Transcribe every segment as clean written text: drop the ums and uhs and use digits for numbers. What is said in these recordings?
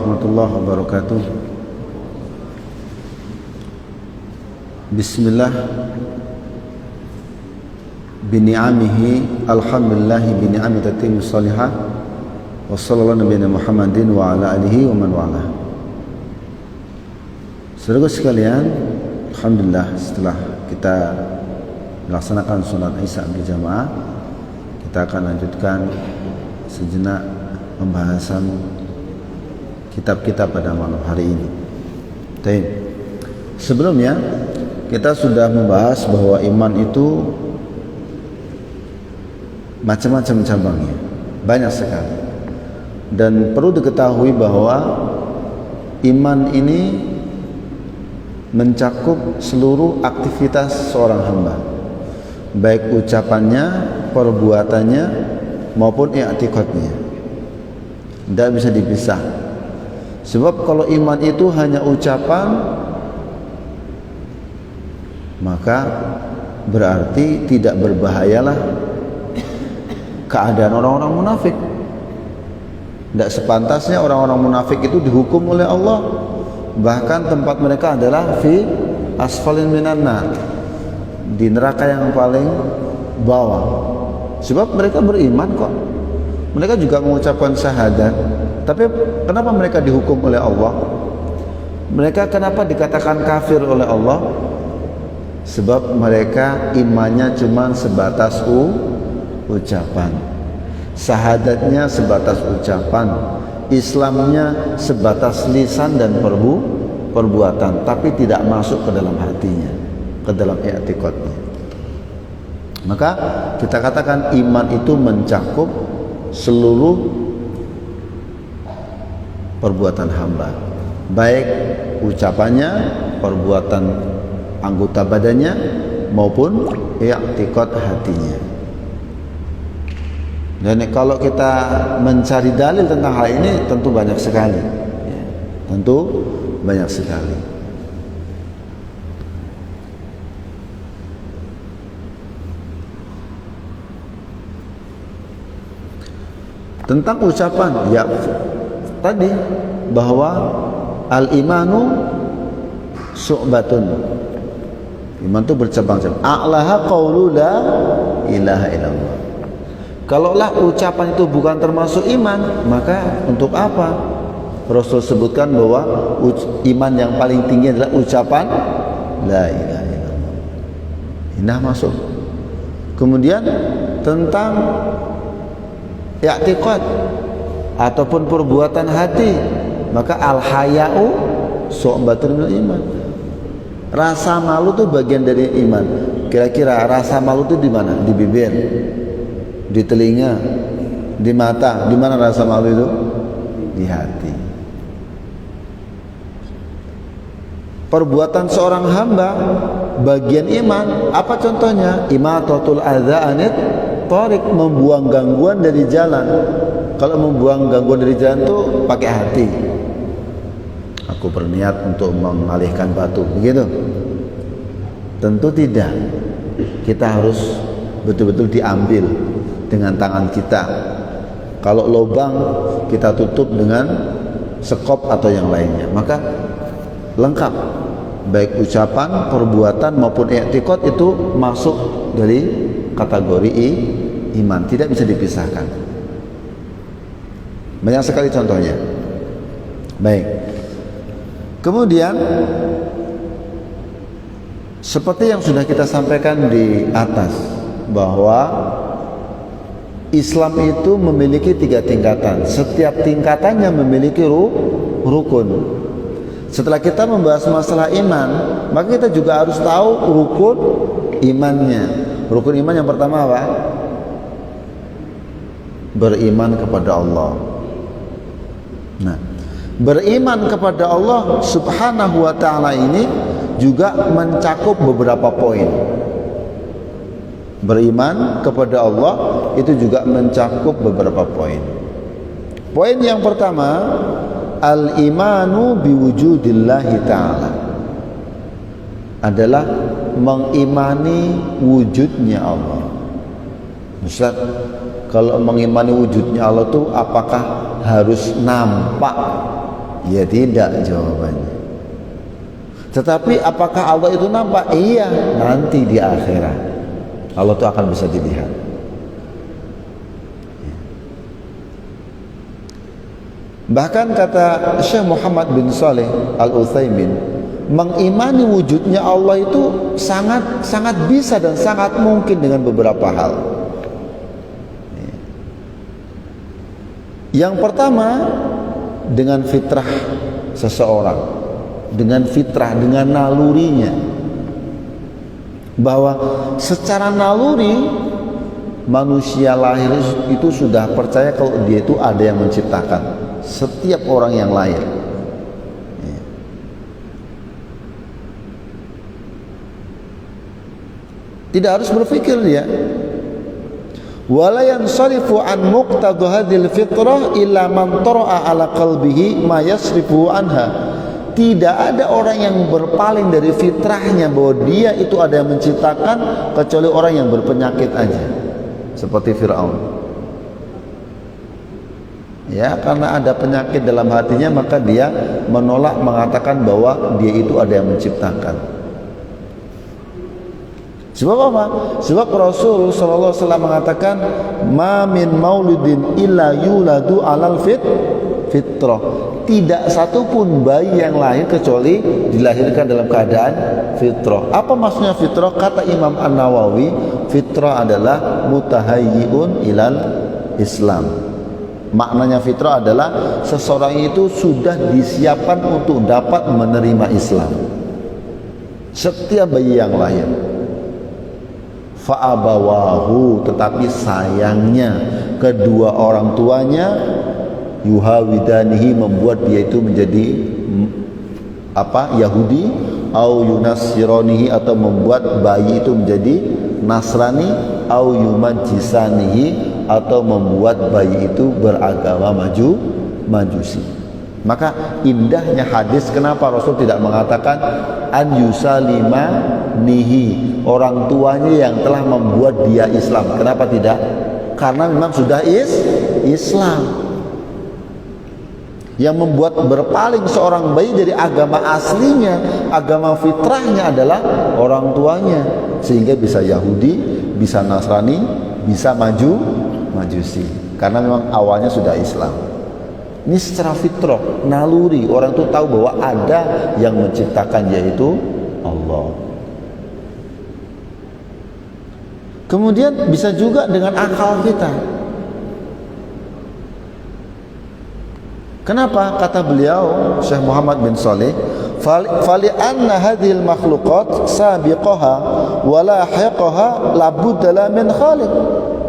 warahmatullahi wabarakatuh. Bismillah bini'amihi alhamdulillahi bini'ami tatimmu salihah wa sallallahu nabiyana Muhammadin wa ala alihi wa man wala. Saudara sekalian, alhamdulillah setelah kita melaksanakan sholat Isya berjamaah, kita akan lanjutkan sejenak pembahasan kitab-kitab pada malam hari ini. Sebelumnya kita sudah membahas bahwa iman itu macam-macam cabangnya, banyak sekali. Dan perlu diketahui bahwa iman ini mencakup seluruh aktivitas seorang hamba, baik ucapannya, perbuatannya maupun i'tiqadnya. Tidak bisa dipisah. Sebab kalau iman itu hanya ucapan, maka berarti tidak berbahayalah keadaan orang-orang munafik. Tidak sepantasnya orang-orang munafik itu dihukum oleh Allah. Bahkan tempat mereka adalah fi asfalin minan nar, di neraka yang paling bawah. Sebab mereka beriman kok, mereka juga mengucapkan syahadat, tapi kenapa mereka dihukum oleh Allah? Mereka kenapa dikatakan kafir oleh Allah? Sebab mereka imannya cuma sebatas ucapan, syahadatnya sebatas ucapan, Islamnya sebatas lisan dan perbuatan, tapi tidak masuk ke dalam hatinya, ke dalam i'tiqadnya. Maka kita katakan iman itu mencakup seluruh perbuatan hamba, baik ucapannya, perbuatan anggota badannya maupun i'tiqad hatinya. Dan kalau kita mencari dalil tentang hal ini tentu banyak sekali, ya, tentu banyak sekali. Tentang ucapan, ya tadi bahwa al-imanu syu'batun, iman itu bercabang-cabang. A'laha qaulu la ilaha illallah. Kalaulah ucapan itu bukan termasuk iman, maka untuk apa Rasul sebutkan bahwa iman yang paling tinggi adalah ucapan la ilaha illallah. Ini masuk. Kemudian tentang i'tiqad ataupun perbuatan hati, maka al-haya'u syu'batun minal iman. Rasa malu itu bagian dari iman. Kira-kira rasa malu itu di mana? Di bibir, di telinga, di mata. Di mana rasa malu itu? Di hati. Perbuatan seorang hamba bagian iman. Apa contohnya? Imatatul adza anit thariq, membuang gangguan dari jalan. Kalau membuang gangguan dari jalan itu pakai hati. Aku berniat untuk mengalihkan batu, begitu? Tentu tidak. Kita harus betul-betul diambil dengan tangan kita. Kalau lubang kita tutup dengan sekop atau yang lainnya, maka lengkap, baik ucapan, perbuatan maupun i'tiqad itu masuk dari kategori iman, tidak bisa dipisahkan. Banyak sekali contohnya. Baik. Kemudian seperti yang sudah kita sampaikan di atas, bahwa Islam itu memiliki 3 tingkatan. Setiap tingkatannya memiliki rukun. Setelah kita membahas masalah iman, maka kita juga harus tahu rukun imannya. Rukun iman yang pertama apa? Beriman kepada Allah. Nah, beriman kepada Allah Subhanahu wa ta'ala ini juga mencakup beberapa poin. Beriman kepada Allah itu juga mencakup beberapa poin. Poin yang pertama, al-imanu biwujudillahi ta'ala, adalah mengimani wujudnya Allah. Ustaz, kalau mengimani wujudnya Allah itu apakah harus nampak Ya tidak jawabannya. Tetapi apakah Allah itu nampak? Iya, nanti di akhirat Allah itu akan bisa dilihat. Bahkan kata Syekh Muhammad bin Saleh Al-Utsaimin, mengimani wujudnya Allah itu sangat bisa dan sangat mungkin dengan beberapa hal. Yang pertama, dengan fitrah seseorang, dengan fitrah, dengan nalurinya, bahwa secara naluri manusia lahir itu sudah percaya kalau dia itu ada yang menciptakan setiap orang yang lahir. Tidak harus berpikir dia. Wala yansarifu an muqtadha hadhil fitrah illa man tara'a ala qalbihi ma yasrifu anha. Tidak ada orang yang berpaling dari fitrahnya bahwa dia itu ada yang menciptakan, kecuali orang yang berpenyakit aja, seperti Fir'aun. Ya, karena ada penyakit dalam hatinya, maka dia menolak, mengatakan bahwa dia itu ada yang menciptakan. Sebab apa? Sebab Rasul sallallahu alaihi wasallam mengatakan, "Ma min mauludin illa yuladu 'alal fitrah." Tidak satupun bayi yang lahir kecuali dilahirkan dalam keadaan fitrah. Apa maksudnya fitrah? Kata Imam An-Nawawi, fitrah adalah mutahayyi'un ilal Islam. Maknanya fitrah adalah seseorang itu sudah disiapkan untuk dapat menerima Islam. Setiap bayi yang lahir, fa'abawahu, tetapi sayangnya kedua orang tuanya, yuhawidanihi, membuat dia itu menjadi Yahudi, au yunasironihi, atau membuat bayi itu menjadi Nasrani, au yumajisanihi, atau membuat bayi itu beragama Majusi. Maka indahnya hadis, kenapa Rasul tidak mengatakan an yusalima nihi, orang tuanya yang telah membuat dia Islam. Kenapa tidak? Karena memang sudah Islam. Yang membuat berpaling seorang bayi dari agama aslinya, agama fitrahnya adalah orang tuanya, sehingga bisa Yahudi, bisa Nasrani, bisa Majusi, karena memang awalnya sudah Islam. Ini secara fitrah, naluri, orang itu tahu bahwa ada yang menciptakan, yaitu Allah. Kemudian bisa juga dengan akal kita. Kenapa? Kata beliau Syekh Muhammad bin Saleh, fali anna hadhil makhluqat sabiqaha wa lahiqaha labudda min khaliq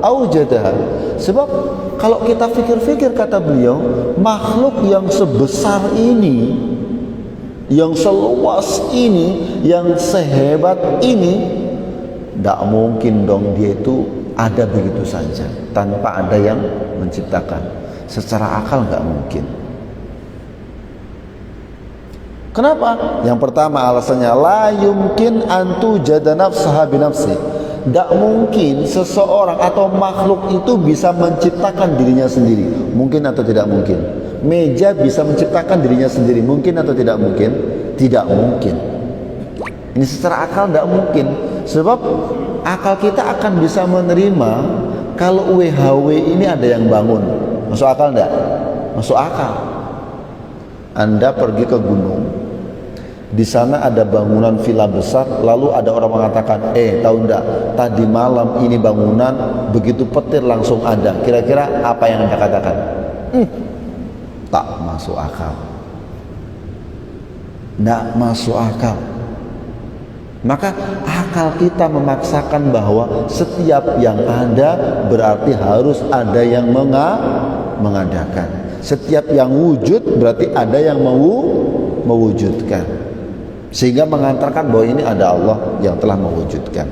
aujadaha. Sebab kalau kita fikir-fikir, kata beliau, makhluk yang sebesar ini, yang seluas ini, yang sehebat ini, tidak mungkin dong dia itu ada begitu saja tanpa ada yang menciptakan. Secara akal nggak mungkin. Kenapa? Yang pertama alasannya, la yumkin antu jada nafsaha binafsi. Tidak mungkin seseorang atau makhluk itu bisa menciptakan dirinya sendiri. Mungkin atau tidak mungkin? Meja bisa menciptakan dirinya sendiri. Mungkin atau tidak mungkin? Tidak mungkin. Ini secara akal tidak mungkin. Sebab akal kita akan bisa menerima kalau WHW ini ada yang bangun. Masuk akal tidak? Masuk akal. Anda pergi ke gunung, di sana ada bangunan villa besar, lalu ada orang mengatakan, tahu enggak, tadi malam ini bangunan begitu petir langsung ada. Kira-kira apa yang Anda katakan? Tak masuk akal. Tidak masuk akal. Maka akal kita memaksakan bahwa setiap yang ada berarti harus ada yang mengadakan. Setiap yang wujud berarti ada yang mewujudkan. Sehingga mengantarkan bahwa ini ada Allah yang telah mewujudkan.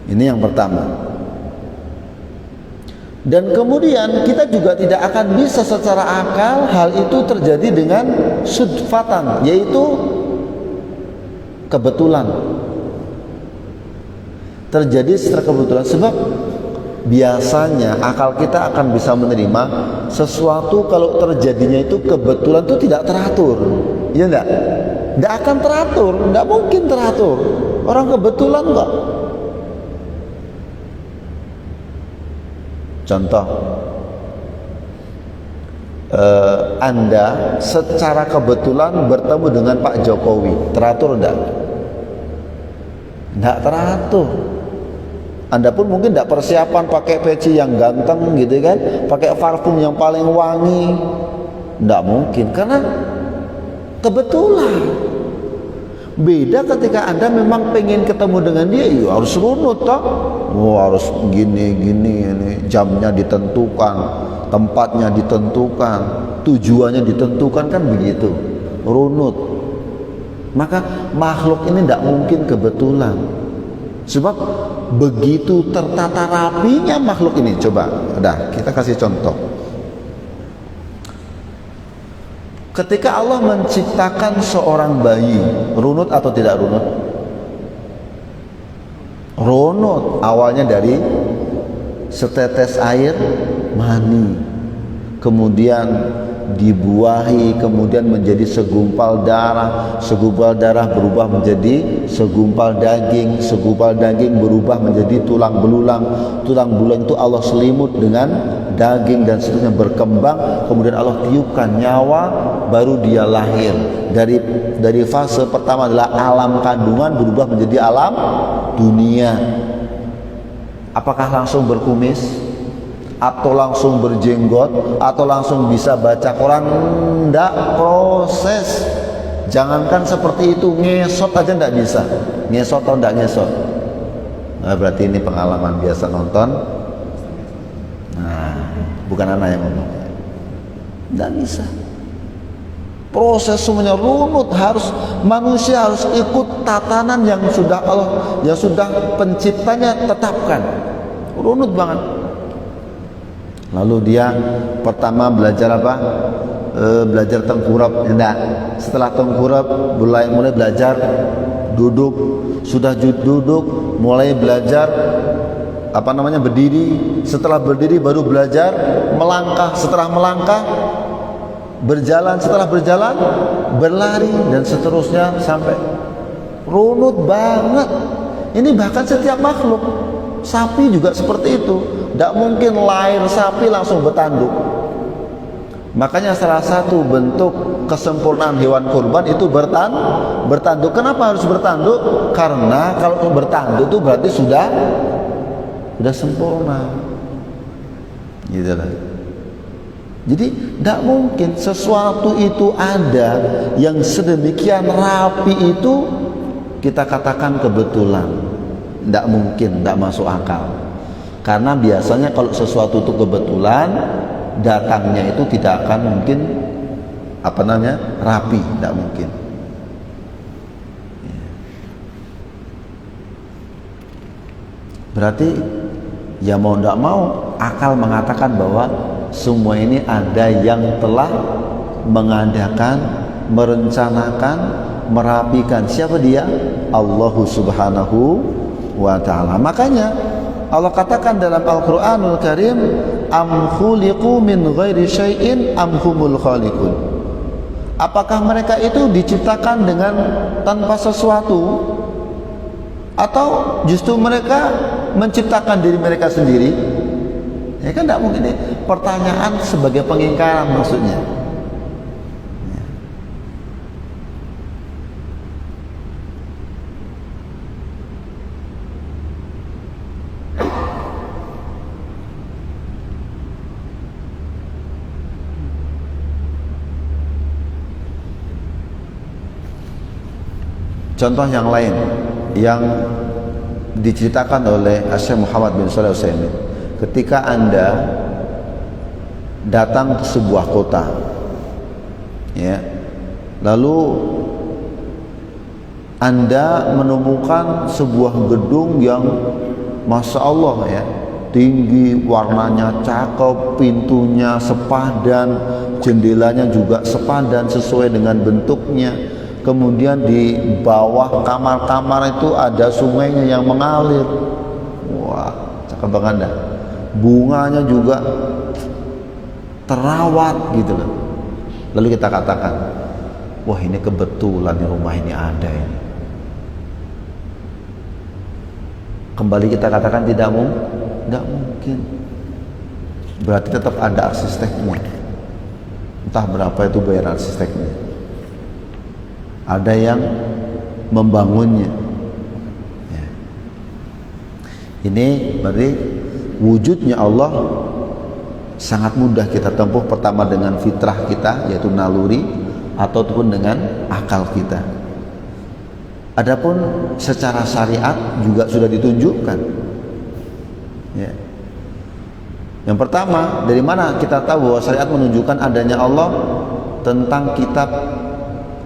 Ini yang pertama. Dan kemudian kita juga tidak akan bisa secara akal hal itu terjadi dengan sudfatan, yaitu kebetulan. Terjadi secara kebetulan. Sebab biasanya akal kita akan bisa menerima sesuatu kalau terjadinya itu kebetulan itu tidak teratur, ya enggak? Enggak akan teratur, enggak mungkin teratur. Orang kebetulan enggak. Contoh, Anda secara kebetulan bertemu dengan Pak Jokowi, teratur enggak? Enggak teratur. Anda pun mungkin tidak persiapan pakai peci yang ganteng gitu kan, pakai parfum yang paling wangi, tidak mungkin karena kebetulan. Beda ketika Anda memang pengen ketemu dengan dia, ya harus runut toh, harus gini ini jamnya ditentukan, tempatnya ditentukan, tujuannya ditentukan, kan begitu, runut. Maka makhluk ini tidak mungkin kebetulan. Sebab begitu tertata rapinya makhluk ini. Coba, kita kasih contoh. Ketika Allah menciptakan seorang bayi, runut atau tidak runut? Runut. Awalnya dari setetes air mani, kemudian dibuahi, kemudian menjadi segumpal darah berubah menjadi segumpal daging berubah menjadi tulang belulang itu Allah selimut dengan daging dan seterusnya, berkembang, kemudian Allah tiupkan nyawa, baru dia lahir. Dari fase pertama adalah alam kandungan berubah menjadi alam dunia. Apakah langsung berkumis? Atau langsung berjenggot, atau langsung bisa baca Quran? Enggak, proses. Jangankan seperti itu, ngesot aja enggak bisa. Ngesot atau enggak ngesot? Nah, berarti ini pengalaman biasa nonton. Nah, bukan anak yang ngomong. Enggak bisa. Proses semuanya runut, manusia harus ikut tatanan yang sudah penciptanya tetapkan. Runut banget. Lalu dia pertama belajar apa? Belajar tengkurap. Enggak. Setelah tengkurap mulai belajar duduk. Sudah duduk mulai belajar berdiri. Setelah berdiri baru belajar melangkah. Setelah melangkah berjalan. Setelah berjalan berlari, dan seterusnya sampai runut banget. Ini bahkan setiap makhluk. Sapi juga seperti itu. Tidak mungkin lahir sapi langsung bertanduk. Makanya salah satu bentuk kesempurnaan hewan kurban itu bertanduk. Kenapa harus bertanduk? Karena kalau bertanduk itu berarti sudah sempurna. Gitu lah. Jadi tidak mungkin sesuatu itu ada yang sedemikian rapi itu kita katakan kebetulan. Tidak mungkin, tidak masuk akal. Karena biasanya kalau sesuatu itu kebetulan, datangnya itu tidak akan mungkin rapi, tidak mungkin. Berarti ya mau tidak mau akal mengatakan bahwa semua ini ada yang telah mengadakan, merencanakan, merapikan. Siapa dia? Allah Subhanahu wa ta'ala. Makanya Allah katakan dalam Al-Quranul Karim, am khuliqu min ghairi syai'in am humul khaliqun. Apakah mereka itu diciptakan dengan tanpa sesuatu, atau justru mereka menciptakan diri mereka sendiri? Ya kan tidak mungkin. Ini pertanyaan sebagai pengingkaran maksudnya. Contoh yang lain yang diceritakan oleh Syekh Muhammad bin Shalih Al-Utsaimin, ketika Anda datang ke sebuah kota, ya, lalu Anda menemukan sebuah gedung yang Masya Allah ya, tinggi, warnanya cakep, pintunya sepadan, jendelanya juga sepadan sesuai dengan bentuknya. Kemudian di bawah kamar-kamar itu ada sungainya yang mengalir. Wah, cakep banget dah. bunganya juga terawat gitu loh. Lalu kita katakan, wah ini kebetulan di rumah ini ada ini. Kembali kita katakan tidak mungkin. Berarti tetap ada arsiteknya. Entah berapa itu bayar arsiteknya. Ada yang membangunnya. Ya. Ini berarti wujudnya Allah sangat mudah kita tempuh. Pertama dengan fitrah kita, yaitu naluri, ataupun dengan akal kita. Adapun secara syariat juga sudah ditunjukkan. Ya. Yang pertama, dari mana kita tahu bahwa syariat menunjukkan adanya Allah? Tentang kitab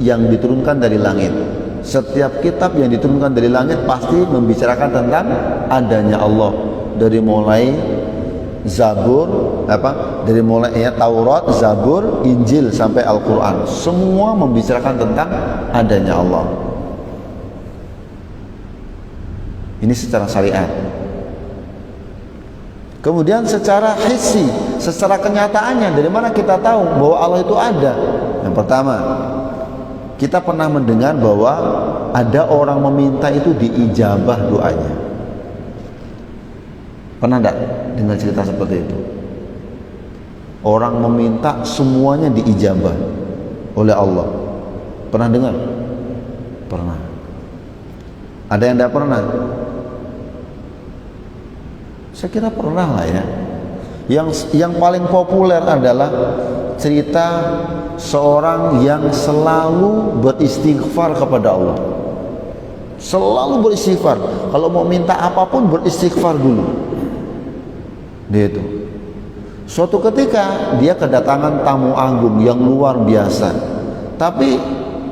yang diturunkan dari langit. Setiap kitab yang diturunkan dari langit pasti membicarakan tentang adanya Allah. Dari mulai Zabur, dari mulai Taurat, Zabur, Injil sampai Al-Quran, semua membicarakan tentang adanya Allah. Ini secara syariat. Kemudian secara hissi, secara kenyataannya, dari mana kita tahu bahwa Allah itu ada? Yang pertama, kita pernah mendengar bahwa ada orang meminta itu diijabah doanya. Pernah enggak dengar cerita seperti itu? Orang meminta semuanya diijabah oleh Allah. Pernah dengar? Pernah. Ada yang enggak pernah? Saya kira pernah lah ya. Yang paling populer adalah cerita seorang yang selalu beristighfar kepada Allah. Selalu beristighfar. Kalau mau minta apapun beristighfar dulu. Dia itu. Suatu ketika dia kedatangan tamu agung yang luar biasa. Tapi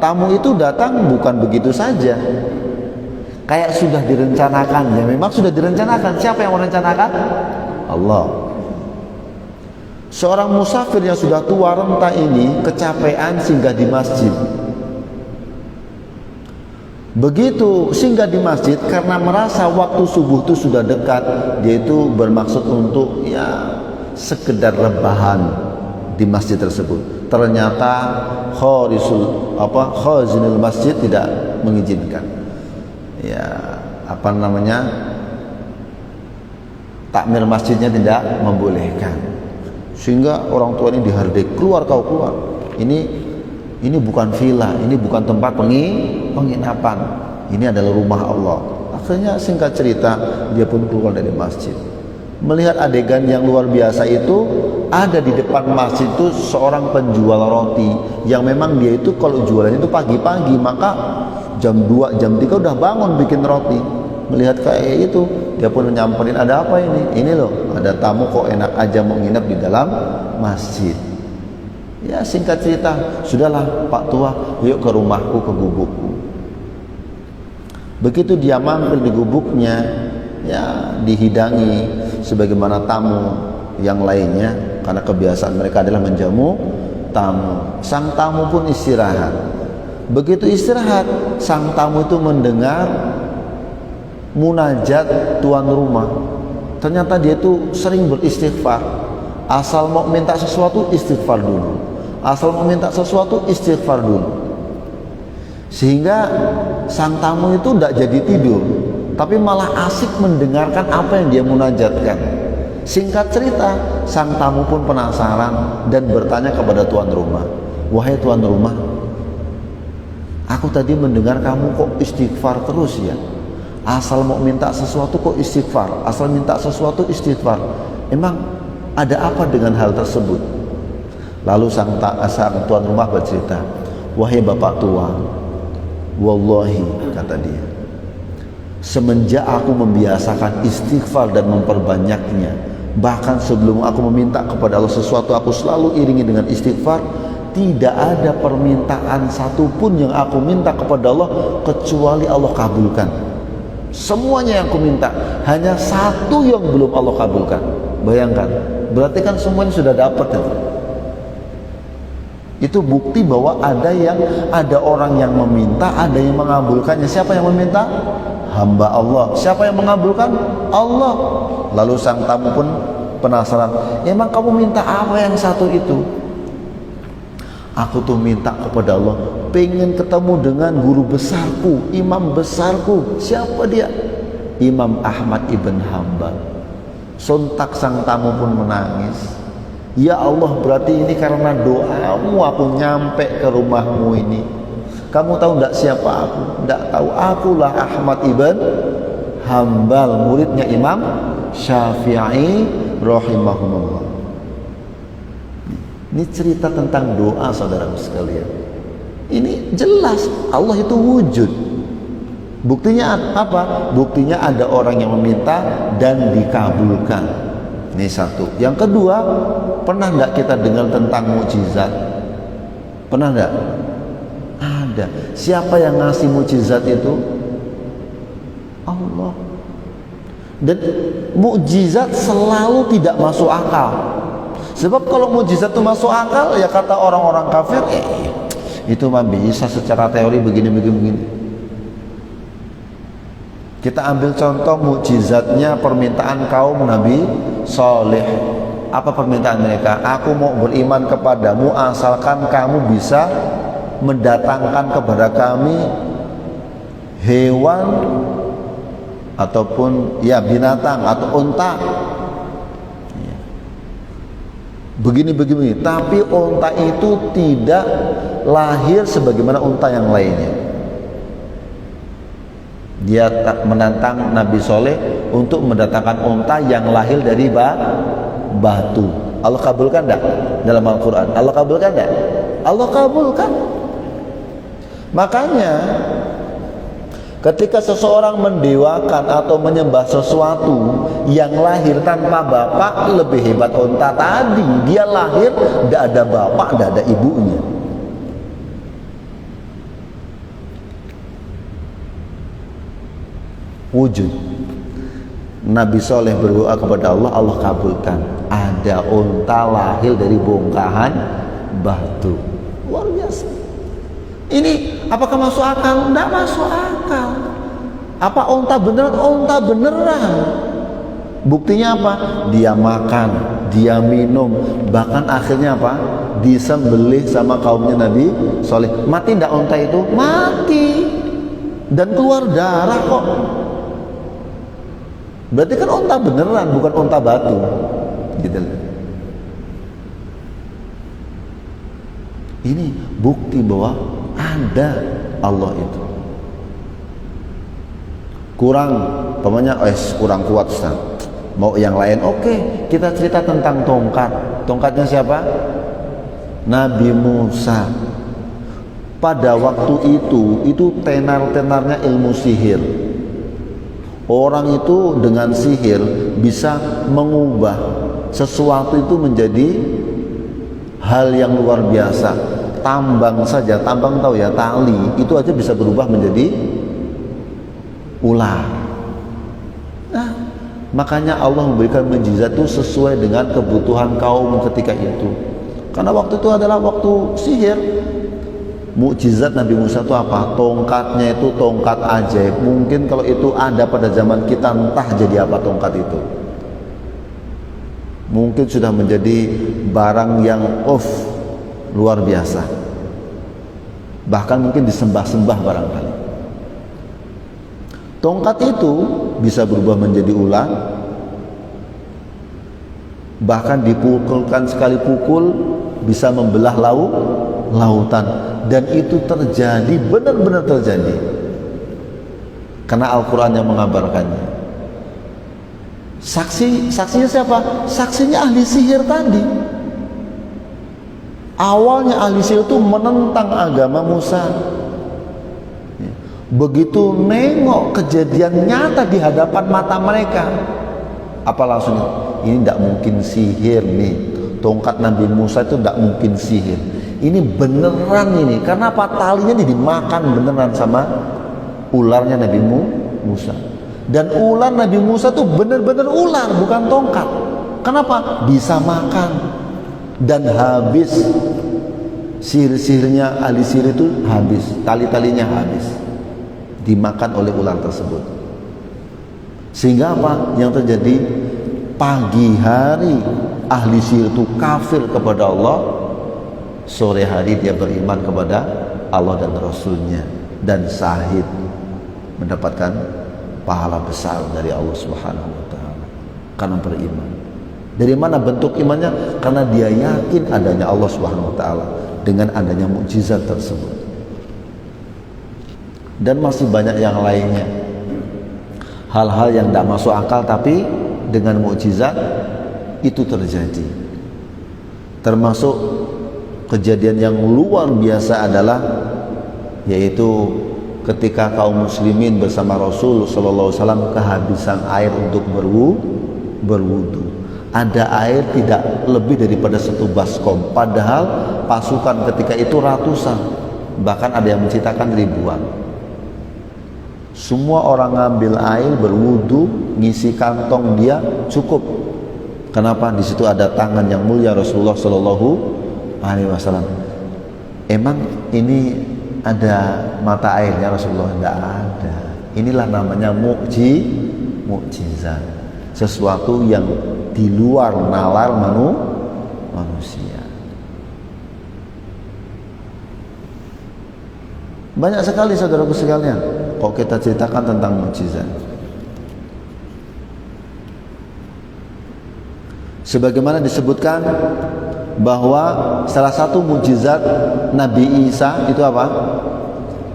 tamu itu datang bukan begitu saja. Kayak sudah direncanakan. Ya memang sudah direncanakan. Siapa yang merencanakan? Allah. Seorang musafir yang sudah tua renta ini kecapean singgah di masjid. Begitu singgah di masjid karena merasa waktu subuh itu sudah dekat, dia itu bermaksud untuk ya sekedar rebahan di masjid tersebut. Ternyata khazinul masjid tidak mengizinkan. Ya, takmir masjidnya tidak membolehkan. Sehingga orang tua ini dihardik, keluar kau keluar. Ini bukan villa, ini bukan tempat penginapan. Ini adalah rumah Allah. Akhirnya singkat cerita, dia pun keluar dari masjid. Melihat adegan yang luar biasa itu, ada di depan masjid itu seorang penjual roti yang memang dia itu kalau jualan itu pagi-pagi, maka jam 2, jam 3 udah bangun bikin roti. Melihat kayak itu, dia pun nyamperin, ada apa ini? Ini loh, ada tamu kok enak aja mau nginep di dalam masjid. Ya singkat cerita, sudahlah Pak Tua, yuk ke rumahku, ke gubukku. Begitu dia mampir di gubuknya, ya dihidangi sebagaimana tamu yang lainnya, karena kebiasaan mereka adalah menjamu tamu. Sang tamu pun istirahat. Begitu istirahat, sang tamu itu mendengar munajat tuan rumah. Ternyata dia itu sering beristighfar. Asal mau minta sesuatu istighfar dulu. Asal mau minta sesuatu istighfar dulu. Sehingga sang tamu itu tidak jadi tidur, tapi malah asik mendengarkan apa yang dia munajatkan. Singkat cerita, sang tamu pun penasaran dan bertanya kepada tuan rumah, wahai tuan rumah, aku tadi mendengar kamu kok istighfar terus ya. Asal mau minta sesuatu kok istighfar, asal minta sesuatu istighfar. Emang ada apa dengan hal tersebut? Lalu sang tuan rumah bercerita, wahai bapak tua, wallahi, kata dia, semenjak aku membiasakan istighfar dan memperbanyaknya, bahkan sebelum aku meminta kepada Allah sesuatu, aku selalu iringi dengan istighfar. Tidak ada permintaan satupun yang aku minta kepada Allah kecuali Allah kabulkan. Semuanya yang aku minta, hanya satu yang belum Allah kabulkan. Bayangkan, berarti kan semuanya sudah dapat ya? Itu bukti bahwa ada orang yang meminta, ada yang mengabulkannya. Siapa yang meminta? Hamba Allah. Siapa yang mengabulkan? Allah. Lalu sang tamu pun penasaran, emang kamu minta apa yang satu itu? Aku tuh minta kepada Allah, pengen ketemu dengan guru besarku, imam besarku. Siapa dia? Imam Ahmad ibn Hanbal. Sontak sang tamu pun menangis. Ya Allah, berarti ini karena doamu aku nyampe ke rumahmu ini. Kamu tahu enggak siapa aku? Enggak tahu. Akulah Ahmad ibn Hanbal, muridnya Imam Syafi'i rahimahumullah. Ini cerita tentang doa, saudaraku sekalian. Ini jelas Allah itu wujud. Buktinya apa? Buktinya ada orang yang meminta dan dikabulkan. Ini satu. Yang kedua, pernah enggak kita dengar tentang mukjizat? Pernah enggak? Ada. Siapa yang ngasih mukjizat itu? Allah. Dan mukjizat selalu tidak masuk akal. Sebab kalau mukjizat itu masuk akal, ya kata orang-orang kafir, itu mah bisa secara teori begini. Kita ambil contoh mukjizatnya permintaan kaum Nabi Saleh. Apa permintaan mereka? Aku mau beriman kepadamu asalkan kamu bisa mendatangkan kepada kami hewan ataupun ya binatang atau unta. Begini, tapi unta itu tidak lahir sebagaimana unta yang lainnya. Dia menantang Nabi Soleh untuk mendatangkan unta yang lahir dari batu. Allah kabulkan enggak dalam Al-Quran? Allah kabulkan enggak? Allah kabulkan. Makanya ketika seseorang mendewakan atau menyembah sesuatu yang lahir tanpa bapak, lebih hebat unta tadi. Dia lahir tidak ada bapak, tidak ada ibunya. Wujud. Nabi Soleh berdoa kepada Allah, Allah kabulkan. Ada unta lahir dari bongkahan batu. Luar biasa. Ini apakah masuk akal? Tidak masuk akal. Apa unta beneran? Unta beneran. Buktinya apa? Dia makan, dia minum, bahkan akhirnya apa? Disembelih sama kaumnya Nabi Soleh. Mati tidak unta itu? Mati. Dan keluar darah kok. Berarti kan unta beneran, bukan unta batu. Gitu. Ini bukti bahwa ada Allah itu. Kurang, pokoknya kurang kuat Ustaz. Mau yang lain? Oke, kita cerita tentang tongkat. Tongkatnya siapa? Nabi Musa. Pada waktu itu tenar-tenarnya ilmu sihir. Orang itu dengan sihir bisa mengubah sesuatu itu menjadi hal yang luar biasa. Tambang saja, tambang tahu ya, tali itu aja bisa berubah menjadi ular. Nah, makanya Allah memberikan mukjizat itu sesuai dengan kebutuhan kaum ketika itu. Karena waktu itu adalah waktu sihir. Mukjizat Nabi Musa itu apa? Tongkatnya itu tongkat ajaib. Mungkin kalau itu ada pada zaman kita, entah jadi apa tongkat itu. Mungkin sudah menjadi barang yang luar biasa. Bahkan mungkin disembah-sembah barangkali. Tongkat itu bisa berubah menjadi ular. Bahkan dipukulkan sekali pukul bisa membelah lautan. Dan itu terjadi, benar-benar terjadi. Karena Al-Quran yang mengabarkannya. Saksinya siapa? Saksinya ahli sihir tadi. Awalnya ahli sihir itu menentang agama Musa. Begitu nengok kejadian nyata di hadapan mata mereka, apa langsungnya? Ini tidak mungkin sihir nih. Tongkat Nabi Musa itu tidak mungkin sihir. Ini beneran ini. Karena apa? Talinya dimakan beneran sama ularnya Nabi Musa. Dan ular Nabi Musa itu bener-bener ular, bukan tongkat. Kenapa? Bisa makan. Dan habis. Sihir-sihirnya ahli sihir itu habis. Tali-talinya habis. Dimakan oleh ular tersebut. Sehingga apa? Yang terjadi, pagi hari ahli sihir itu kafir kepada Allah, sore hari dia beriman kepada Allah dan Rasulnya, dan syahid mendapatkan pahala besar dari Allah Subhanahu wa ta'ala karena beriman. Dari mana bentuk imannya? Karena dia yakin adanya Allah Subhanahu wa ta'ala dengan adanya mukjizat tersebut. Dan masih banyak yang lainnya, hal-hal yang tidak masuk akal tapi dengan mukjizat itu terjadi. Termasuk kejadian yang luar biasa adalah yaitu ketika kaum muslimin bersama Rasul sallallahu alaihi wasallam kehabisan air untuk berwudu. Ada air tidak lebih daripada 1 baskom, padahal pasukan ketika itu ratusan, bahkan ada yang menceritakan ribuan. Semua orang ngambil air, berwudu, ngisi kantong dia cukup. Kenapa? Di situ ada tangan yang mulia Rasulullah sallallahu alaihi wasallam. Emang ini ada mata airnya Rasulullah? Tidak ada. Inilah namanya mukjizat, sesuatu yang di luar nalar manusia. Banyak sekali saudaraku sekalian kok kita ceritakan tentang mukjizat. Sebagaimana disebutkan bahwa salah satu mukjizat Nabi Isa itu apa?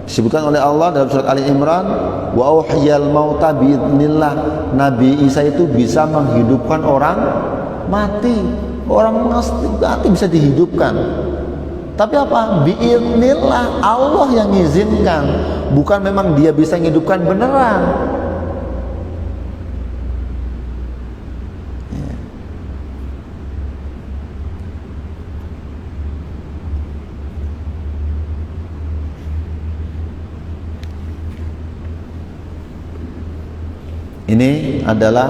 Disebutkan oleh Allah dalam surat Ali Imran, wa uhyal mauta biidznillah. Nabi Isa itu bisa menghidupkan orang mati. Orang mati bisa dihidupkan. Tapi apa? Biidznillah, Allah yang mengizinkan. Bukan memang dia bisa menghidupkan beneran. Ini adalah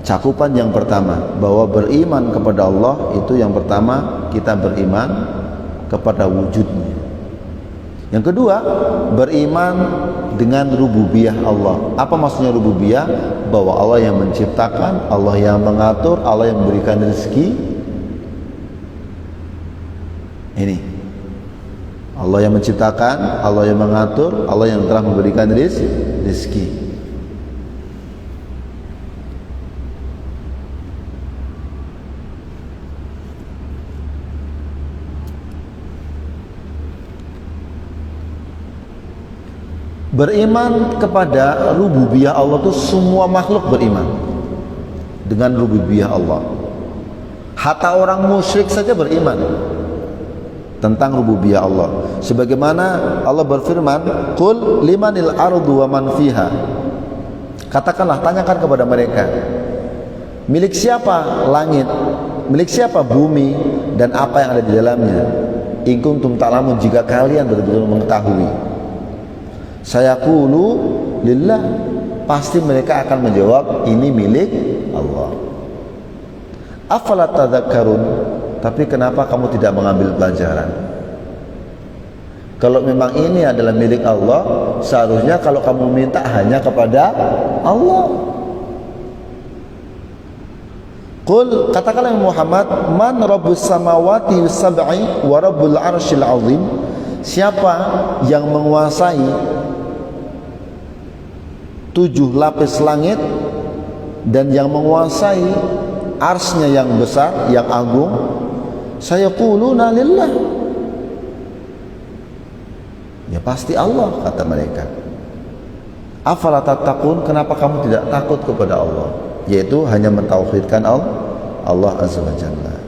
cakupan yang pertama, bahwa beriman kepada Allah itu yang pertama kita beriman kepada wujudnya. Yang kedua, beriman dengan rububiyah Allah. Apa maksudnya rububiyah? Bahwa Allah yang menciptakan, Allah yang mengatur, Allah yang memberikan rezeki. Ini Allah yang menciptakan, Allah yang mengatur, Allah yang telah memberikan rezeki. Beriman kepada rububiyah Allah itu semua makhluk beriman dengan rububiyah Allah. Hatta orang musyrik saja beriman tentang rububiyah Allah. Sebagaimana Allah berfirman, "Qul limanil ardu wa man fiha." Katakanlah, tanyakan kepada mereka, milik siapa langit, milik siapa bumi, dan apa yang ada di dalamnya. In kuntum ta'lamun, jika kalian betul-betul mengetahui. Sayaqulu lillah, pasti mereka akan menjawab ini milik Allah. Afala tadzakkarun, tapi kenapa kamu tidak mengambil pelajaran? Kalau memang ini adalah milik Allah, seharusnya kalau kamu minta hanya kepada Allah. Qul, katakanlah Muhammad, man rabbus samawati sab'i wa rabbul arsyil azim. Siapa yang menguasai 7 lapis langit dan yang menguasai arsy-Nya yang besar, yang agung? Sayaquluna lillah. Ya pasti Allah, kata mereka. Afala tattaqun, kenapa kamu tidak takut kepada Allah? Yaitu hanya mentauhidkan Allah Azza wa Jalla.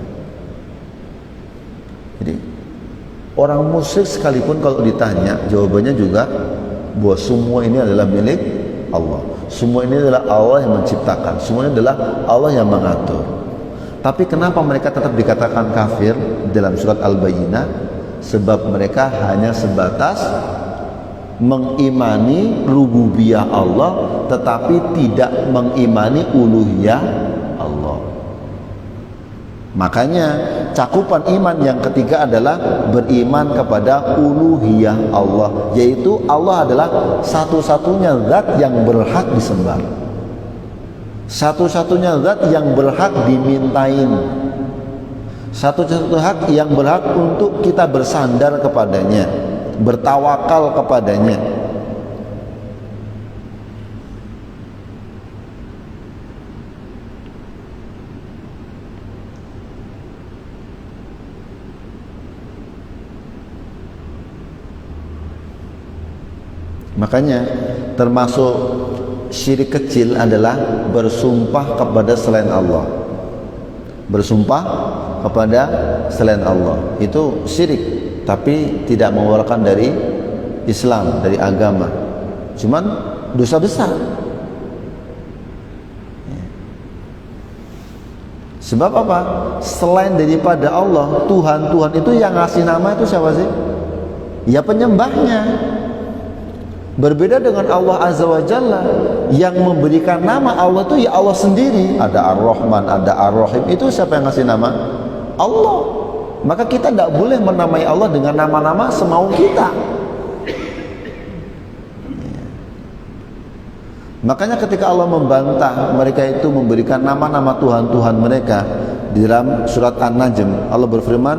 Jadi orang musyrik sekalipun kalau ditanya, jawabannya juga bahwa semua ini adalah milik Allah. Semua ini adalah Allah yang menciptakan. Semua ini adalah Allah yang mengatur. Tapi kenapa mereka tetap dikatakan kafir dalam surat Al-Bayyinah? Sebab mereka hanya sebatas mengimani rububiyah Allah, tetapi tidak mengimani uluhiyah Allah. Makanya cakupan iman yang ketiga adalah beriman kepada uluhiyah Allah, yaitu Allah adalah satu-satunya zat yang berhak disembah. Satu-satunya zat yang berhak dimintain, satu-satunya hak yang berhak untuk kita bersandar kepadanya, bertawakal kepadanya. Makanya termasuk syirik kecil adalah bersumpah kepada selain Allah. Bersumpah kepada selain Allah itu syirik, tapi tidak mengeluarkan dari Islam, dari agama. Cuman dosa besar. Sebab apa? Selain daripada Allah, Tuhan itu yang ngasih nama itu siapa sih? Ya penyembahnya. Berbeda dengan Allah Azza wa Jalla yang memberikan nama Allah itu ya Allah sendiri. Ada Ar-Rahman, ada Ar-Rahim. Itu siapa yang ngasih nama? Allah. Maka kita tidak boleh menamai Allah dengan nama-nama semau kita. Makanya ketika Allah membantah mereka itu memberikan nama-nama Tuhan-Tuhan mereka, di dalam surat An-Najm Allah berfirman,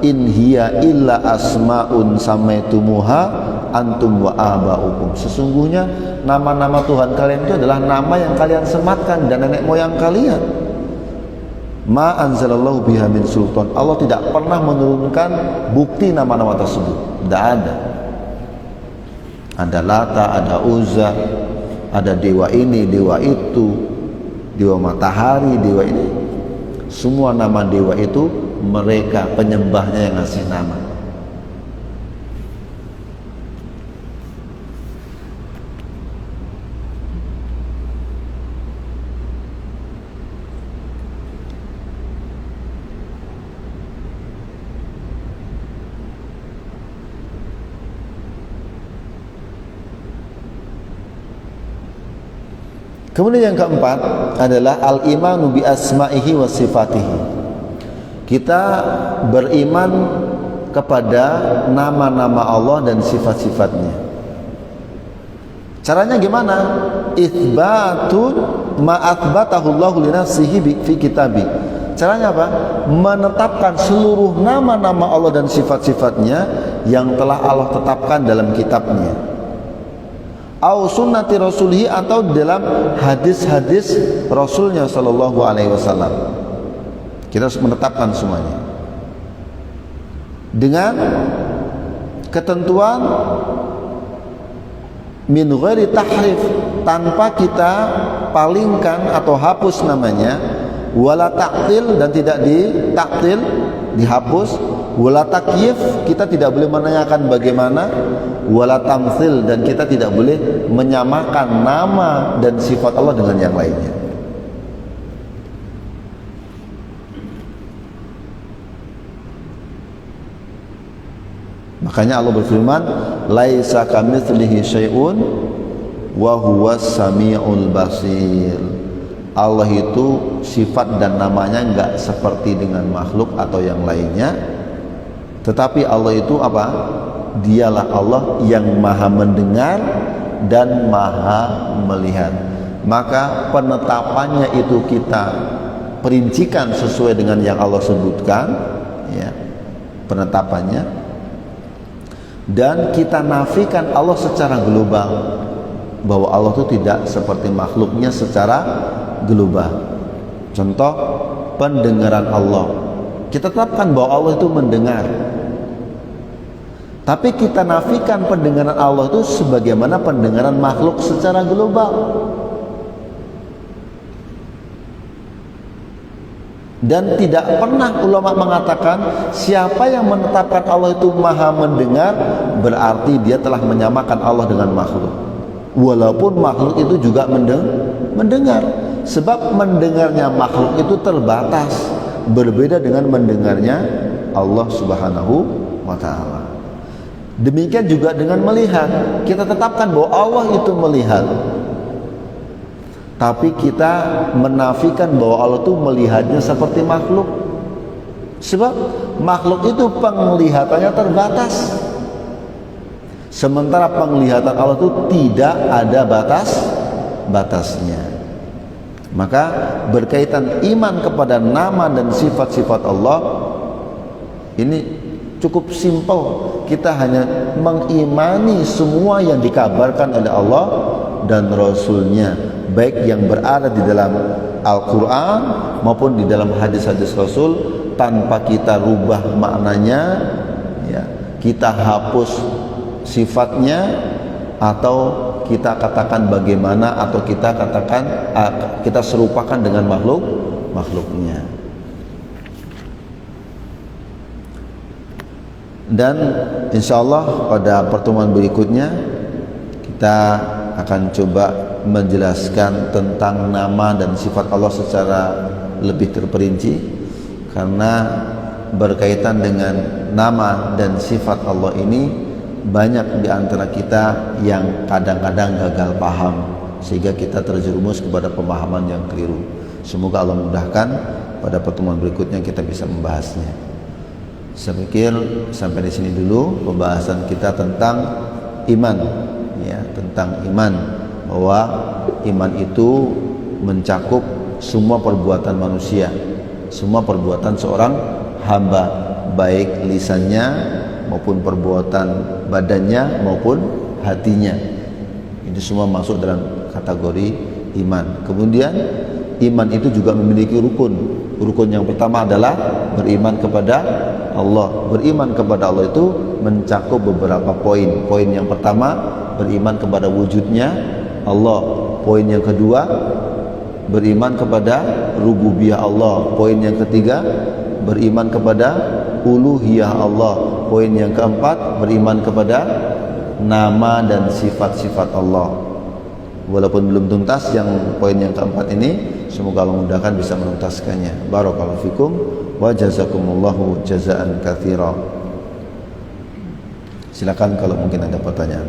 in hiya illa asmaun samaitumuha antum wa aba'ukum. Sesungguhnya nama-nama Tuhan kalian itu adalah nama yang kalian sematkan dan nenek moyang kalian. Ma anzalallahu biha min sultan. Allah tidak pernah menurunkan bukti nama-nama tersebut. Tidak ada. Ada Lata, ada Uzza, ada dewa ini, dewa itu, dewa matahari, dewa ini. Semua nama dewa itu mereka penyembahnya yang ngasih nama. Kemudian yang keempat adalah al-imanu bi asma'ihi wa sifatihi. Kita beriman kepada nama-nama Allah dan sifat-sifatnya. Caranya gimana? Itsbatun ma atsbatahu Allahu li nafsihi fi kitabi. Caranya apa? Menetapkan seluruh nama-nama Allah dan sifat-sifatnya yang telah Allah tetapkan dalam kitabnya. Au sunnati rasulihi, atau dalam hadis-hadis Rasulnya sallallahu alaihi wasallam. Kita harus menetapkan semuanya dengan ketentuan min ghairi tahrif, tanpa kita palingkan atau hapus namanya, wala taktil, dan tidak ditaktil, dihapus, wala takyif, kita tidak boleh menanyakan bagaimana, wala tamtsil, dan kita tidak boleh menyamakan nama dan sifat Allah dengan yang lainnya. Makanya Allah berfirman, laisa kamitslihi syai'un wa huwas samiul basir. Allah itu sifat dan namanya enggak seperti dengan makhluk atau yang lainnya, tetapi Allah itu apa? Dialah Allah yang maha mendengar dan maha melihat. Maka penetapannya itu kita perincikan sesuai dengan yang Allah sebutkan, ya, penetapannya, dan kita nafikan Allah secara global, bahwa Allah itu tidak seperti makhluknya secara global. Contoh pendengaran Allah, kita tetapkan bahwa Allah itu mendengar, tapi kita nafikan pendengaran Allah itu sebagaimana pendengaran makhluk secara global. Dan tidak pernah ulama mengatakan siapa yang menetapkan Allah itu maha mendengar berarti dia telah menyamakan Allah dengan makhluk. Walaupun makhluk itu juga mendengar, sebab mendengarnya makhluk itu terbatas, berbeda dengan mendengarnya Allah Subhanahu wa ta'ala. Demikian juga dengan melihat, kita tetapkan bahwa Allah itu melihat, tapi kita menafikan bahwa Allah itu melihatnya seperti makhluk, sebab makhluk itu penglihatannya terbatas, sementara penglihatan Allah itu tidak ada batasnya. Maka berkaitan iman kepada nama dan sifat-sifat Allah ini cukup simpel. Kita hanya mengimani semua yang dikabarkan oleh Allah dan Rasulnya, baik yang berada di dalam Al-Quran maupun di dalam hadis-hadis Rasul, tanpa kita rubah maknanya, ya, kita hapus sifatnya, atau kita katakan bagaimana, atau kita katakan kita serupakan dengan makhluknya. Dan insya Allah pada pertemuan berikutnya kita akan coba menjelaskan tentang nama dan sifat Allah secara lebih terperinci, karena berkaitan dengan nama dan sifat Allah ini banyak di antara kita yang kadang-kadang gagal paham, sehingga kita terjerumus kepada pemahaman yang keliru. Semoga Allah mudahkan pada pertemuan berikutnya kita bisa membahasnya. Saya pikir sampai di sini dulu pembahasan kita tentang iman, ya, tentang iman, bahwa iman itu mencakup semua perbuatan manusia, semua perbuatan seorang hamba, baik lisannya maupun perbuatan badannya maupun hatinya. Itu semua masuk dalam kategori iman. Kemudian iman itu juga memiliki rukun. Rukun yang pertama adalah beriman kepada Allah. Beriman kepada Allah itu mencakup beberapa poin. Poin yang pertama, beriman kepada wujudnya Allah. Poin yang kedua, beriman kepada rububiyah Allah. Poin yang ketiga, beriman kepada uluhiyah Allah. Poin yang keempat, beriman kepada nama dan sifat-sifat Allah. Walaupun belum tuntas yang poin yang keempat ini, semoga Allah mudahkan bisa menuntaskannya. Barakallahu fikum wa jazakumullahu jazaan katsira. Silakan kalau mungkin ada pertanyaan.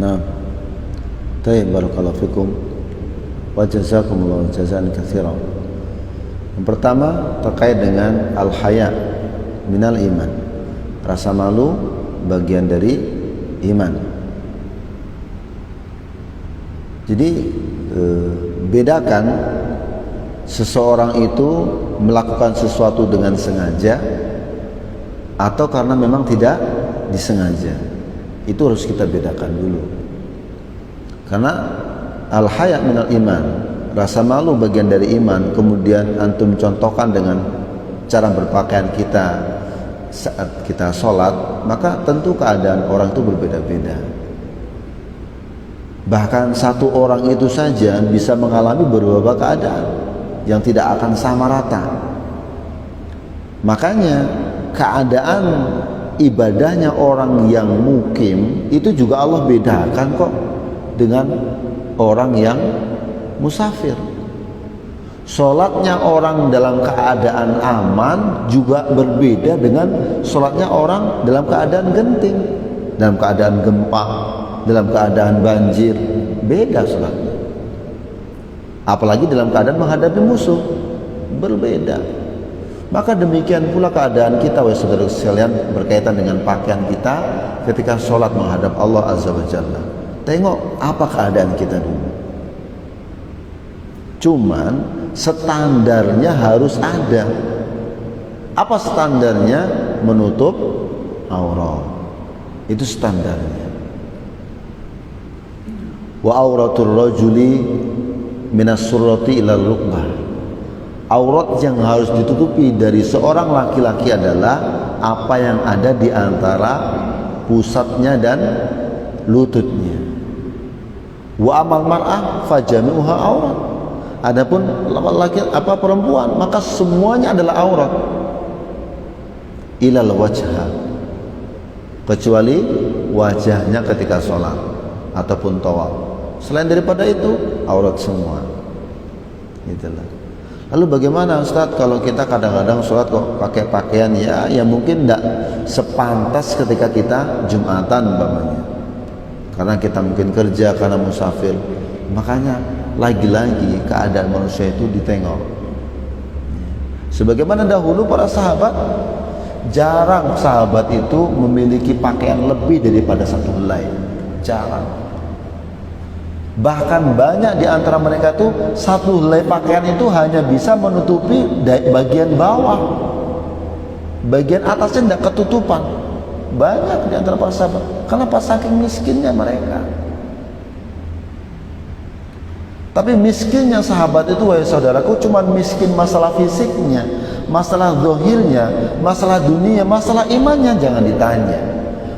Nah, tayyib, barakallahu fikum wa jazakumullahu jazaan katsiran. Yang pertama terkait dengan al-haya minal iman. Rasa malu bagian dari iman. Jadi bedakan seseorang itu melakukan sesuatu dengan sengaja atau karena memang tidak disengaja. Itu harus kita bedakan dulu. Karena al-haya minal iman, rasa malu bagian dari iman. Kemudian antum contohkan dengan cara berpakaian kita saat kita sholat, maka tentu keadaan orang itu berbeda-beda. Bahkan satu orang itu saja bisa mengalami beberapa keadaan yang tidak akan sama rata. Makanya keadaan ibadahnya orang yang mukim itu juga Allah bedakan kok dengan orang yang musafir. Sholatnya orang dalam keadaan aman juga berbeda dengan sholatnya orang dalam keadaan genting, dalam keadaan gempa, dalam keadaan banjir. Beda sholatnya. Apalagi dalam keadaan menghadapi musuh, berbeda. Maka demikian pula keadaan kita, wahai saudara sekalian, berkaitan dengan pakaian kita ketika sholat menghadap Allah Azza wa Jalla. Tengok apa keadaan kita dulu. Cuman standarnya harus ada. Apa standarnya? Menutup aurat. Itu standarnya. Wa auratul rajuli minas surrati ila rukbah. Aurat yang harus ditutupi dari seorang laki-laki adalah apa yang ada di antara pusatnya dan lututnya. Wa amal mar'ah fajami'uha aurat. Adapun laki perempuan, maka semuanya adalah aurat. Ilal wajha, kecuali wajahnya ketika sholat ataupun tawaf. Selain daripada itu aurat semua. Itulah. Lalu bagaimana Ustadz kalau kita kadang-kadang sholat kok pakai pakaian ya mungkin tidak sepantas ketika kita Jumatan umpamanya, karena kita mungkin kerja, karena musafir. Makanya lagi-lagi keadaan manusia itu ditengok. Sebagaimana dahulu para sahabat, jarang sahabat itu memiliki pakaian lebih daripada satu helai. Jarang. Bahkan banyak di antara mereka tuh satu helai pakaian itu hanya bisa menutupi bagian bawah, bagian atasnya tidak ketutupan. Banyak di antara para sahabat, karena pas saking miskinnya mereka. Tapi miskinnya sahabat itu, wahai saudaraku, cuma miskin masalah fisiknya, masalah zahirnya, masalah dunia, masalah imannya jangan ditanya.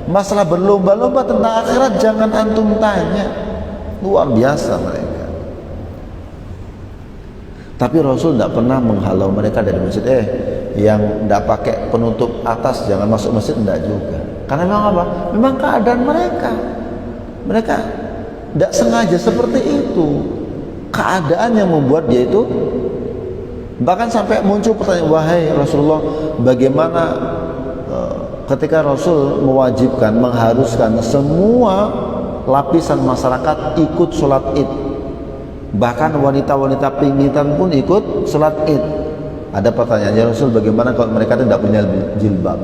Masalah berlomba-lomba tentang akhirat jangan antum tanya. Luar biasa mereka. Tapi Rasul tidak pernah menghalau mereka dari masjid. Yang tidak pakai penutup atas jangan masuk masjid, tidak juga. Karena memang apa? Memang keadaan mereka. Mereka tidak sengaja seperti itu. Keadaan yang membuat dia itu, bahkan sampai muncul pertanyaan, wahai Rasulullah, bagaimana ketika Rasul mewajibkan, mengharuskan semua lapisan masyarakat ikut sholat id, bahkan wanita-wanita pinggiran pun ikut sholat id. Ada pertanyaan, ya Rasul, bagaimana kalau mereka tidak punya jilbab,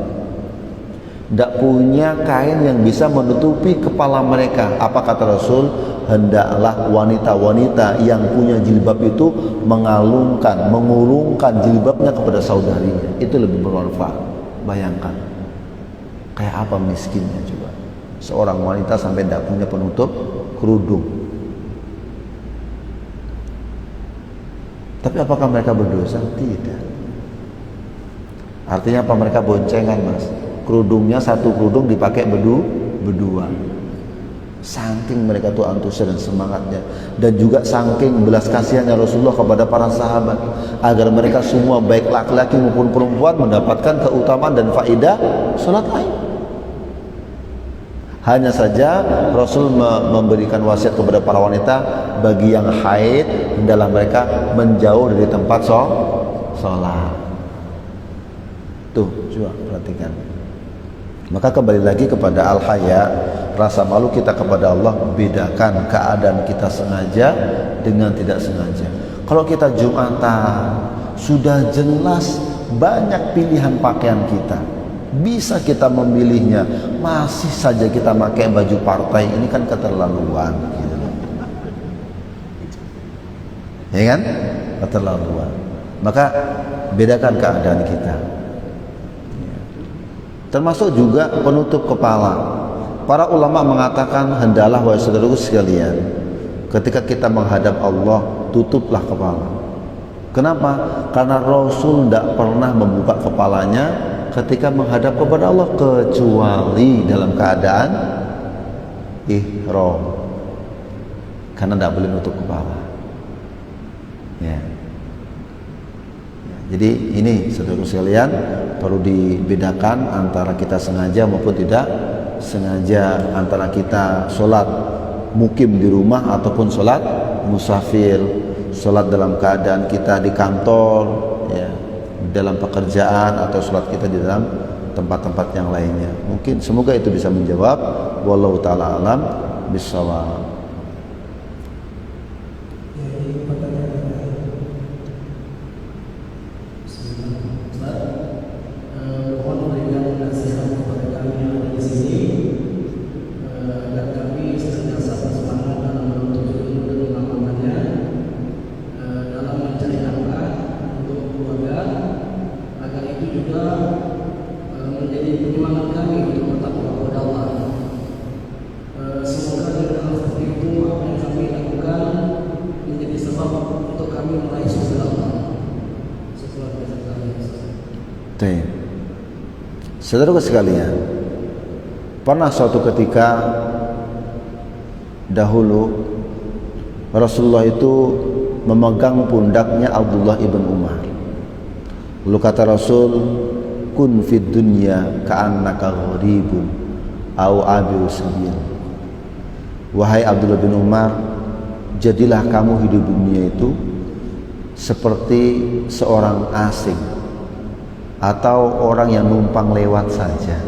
tidak punya kain yang bisa menutupi kepala mereka? Apa kata Rasul? Hendaklah wanita-wanita yang punya jilbab itu mengurungkan jilbabnya kepada saudarinya. Itu lebih bermanfaat. Bayangkan kayak apa miskinnya coba seorang wanita sampai tidak punya penutup kerudung. Tapi apakah mereka berdosa? Tidak. Artinya apa? Mereka boncengan, mas. Kerudungnya satu kerudung dipakai berdua. Saking mereka tuh antusias dan semangatnya, dan juga saking belas kasihannya Rasulullah kepada para sahabat agar mereka semua baik laki-laki maupun perempuan mendapatkan keutamaan dan faedah salat Id. Hanya saja Rasul memberikan wasiat kepada para wanita, bagi yang haid hendaklah mereka menjauh dari tempat sholat. Tuh, coba perhatikan. Maka kembali lagi kepada al-haya, rasa malu kita kepada Allah. Bedakan keadaan kita sengaja dengan tidak sengaja. Kalau kita Jumatan, sudah jelas banyak pilihan pakaian kita, bisa kita memilihnya, masih saja kita pakai baju partai, ini kan keterlaluan gitu. Ya kan? Keterlaluan. Maka bedakan keadaan kita. termasuk juga penutup kepala. Para ulama mengatakan, hendalah wahai saudaraku sekalian, ketika kita menghadap Allah, tutuplah kepala. Kenapa? Karena Rasul tidak pernah membuka kepalanya ketika menghadap kepada Allah, kecuali dalam keadaan ihram, karena tidak boleh nutup kepala. Ya. Jadi ini saudaraku sekalian, perlu dibedakan antara kita sengaja maupun tidak sengaja, antara kita sholat mukim di rumah ataupun sholat musafir, sholat dalam keadaan kita di kantor, ya, dalam pekerjaan, atau sholat kita di dalam tempat-tempat yang lainnya. Mungkin semoga itu bisa menjawab. Wallahu ta'ala alam bissawab. Saudaraku sekalian, pernah suatu ketika dahulu Rasulullah itu memegang pundaknya Abdullah ibn Umar. Lalu kata Rasul, kun fid dunya ka'annaka gharibun au abiru sabil. Wahai Abdullah bin Umar, jadilah kamu hidup dunia itu seperti seorang asing atau orang yang numpang lewat saja.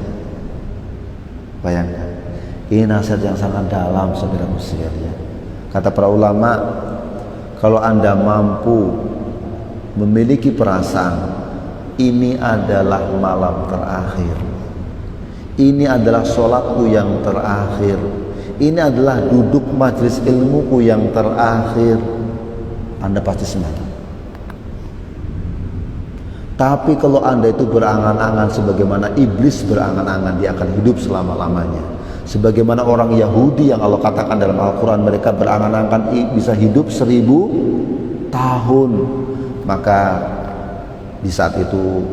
Bayangkan, ini nasihat yang sangat dalam saudaraku sekalian. Kata para ulama, kalau Anda mampu memiliki perasaan ini adalah malam terakhir, ini adalah sholatku yang terakhir, ini adalah duduk majelis ilmuku yang terakhir, Anda pasti semangat. Tapi kalau Anda itu berangan-angan sebagaimana iblis berangan-angan, dia akan hidup selama-lamanya. Sebagaimana orang Yahudi yang Allah katakan dalam Al-Quran, mereka berangan-angan bisa hidup 1000 tahun. Maka di saat itu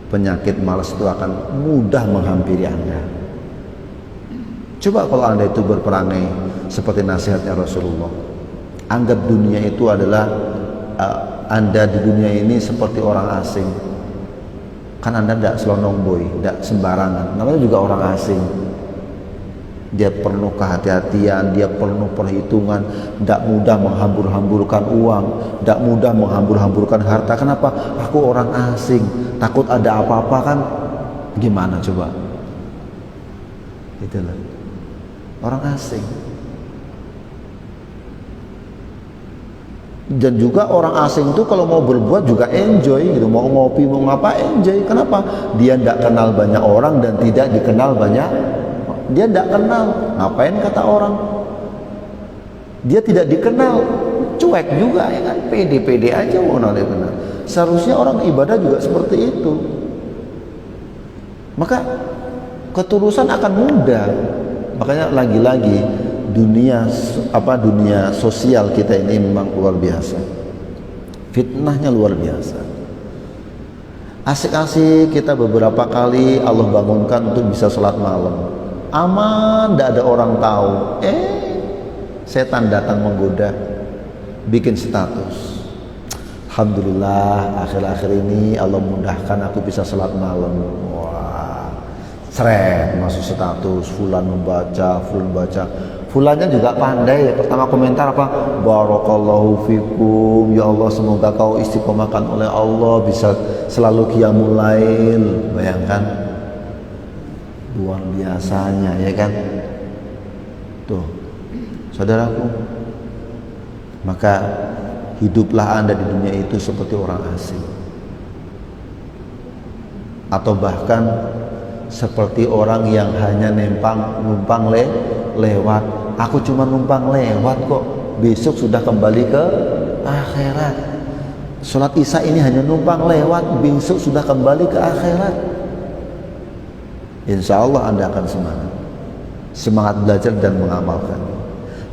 penyakit malas itu akan mudah menghampiri Anda. Coba kalau Anda itu berperangai seperti nasihatnya Rasulullah. Anggap dunia itu adalah Anda di dunia ini seperti orang asing. Kan Anda tidak selonong boy, tidak sembarangan. Namanya juga orang asing. Dia penuh kehati-hatian, dia penuh perhitungan, tidak mudah menghambur-hamburkan uang, tidak mudah menghambur-hamburkan harta. Kenapa? Aku orang asing, takut ada apa-apa kan? Gimana coba? Itulah orang asing. Dan juga orang asing itu kalau mau berbuat juga enjoy gitu, mau ngopi mau ngapa enjoy. Kenapa? Dia tidak kenal banyak orang dan tidak dikenal banyak. Dia tidak kenal, ngapain kata orang? Dia tidak dikenal, cuek juga ya kan, pede-pede aja mau dia kenal. Seharusnya orang ibadah juga seperti itu. Maka ketulusan akan mudah. Makanya lagi-lagi dunia sosial kita ini memang luar biasa, fitnahnya luar biasa. Asik-asik kita beberapa kali Allah bangunkan untuk bisa sholat malam, aman, tidak ada orang tahu, setan datang menggoda, bikin status. Alhamdulillah akhir-akhir ini Allah mudahkan aku bisa sholat malam. Wah, seret masuk status, fulan membaca. Fulannya juga pandai. Pertama komentar apa? Barakallahu fikum, ya Allah semoga kau istiqomahkan oleh Allah, bisa selalu qiyamul lail. Bayangkan luar biasanya ya kan. Tuh saudaraku, maka hiduplah Anda di dunia itu seperti orang asing, atau bahkan seperti orang yang hanya numpang lewat. Aku cuma numpang lewat kok, besok sudah kembali ke akhirat. Sholat isya ini hanya numpang lewat, besok sudah kembali ke akhirat. insya Allah Anda akan semangat belajar dan mengamalkan.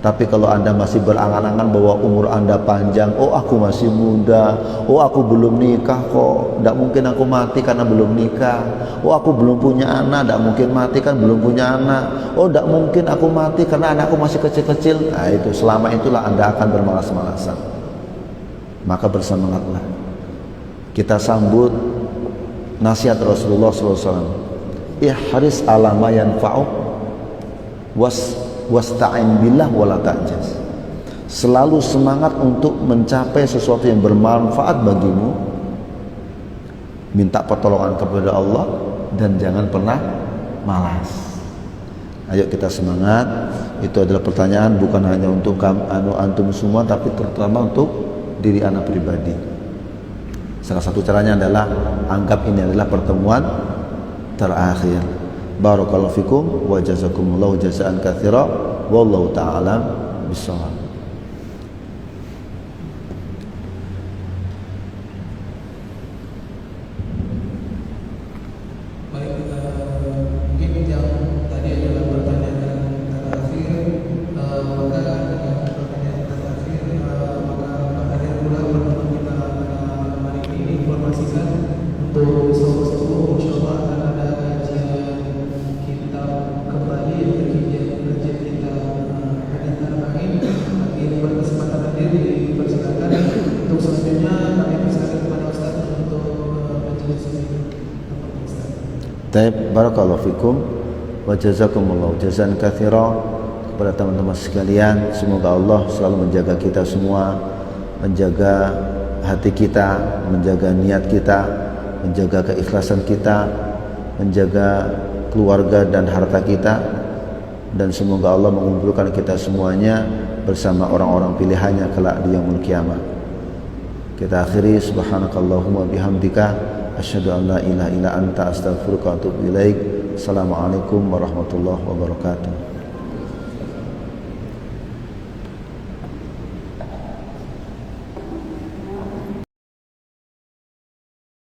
Tapi kalau Anda masih berangan-angan bahwa umur Anda panjang, oh aku masih muda, oh aku belum nikah kok, tidak mungkin aku mati karena belum nikah, oh aku belum punya anak, tidak mungkin mati kan belum punya anak, oh tidak mungkin aku mati karena anakku masih kecil-kecil. Nah itu, selama itulah Anda akan bermalas-malasan. Maka bersemangatlah. Kita sambut nasihat Rasulullah SAW. Ihris ala ma yanfa'uk wasta'in billah wala ta'jaz. Selalu semangat untuk mencapai sesuatu yang bermanfaat bagimu, minta pertolongan kepada Allah, dan jangan pernah malas. Ayo kita semangat. Itu adalah pertanyaan bukan hanya untuk antum semua, tapi terutama untuk diri anak pribadi. Salah satu caranya adalah anggap ini adalah pertemuan terakhir. Barakallahu fikum wa jazakumullahu jazaan katsira wallahu ta'ala bissawab. Mungkin yang tadi adalah pertanyaan terakhir, maka pertanyaan terakhir maka akhir pula pertemuan kita pada hari ini informasikan untuk besok insyaallah akan ada kajian kitab kembali kerja kita hadis arba'in. Bagi yang berkesempatan hadir dipersilakan. Untuk selanjutnya kami persilakan kepada Ustaz untuk majelis ini. Taib, barakallahu fikum wa jazakumullahu jazaan katsira. Kepada teman-teman sekalian, semoga Allah selalu menjaga kita semua, menjaga hati kita, menjaga niat kita, menjaga keikhlasan kita, menjaga keluarga dan harta kita, dan semoga Allah mengumpulkan kita semuanya bersama orang-orang pilihannya kelak di yaumul qiyamah. Kita akhiri, subhanakallahumma bihamdika asyhadu an la ilaha illa anta astaghfiruka wa atubu ilaik. Assalamualaikum warahmatullahi wabarakatuh.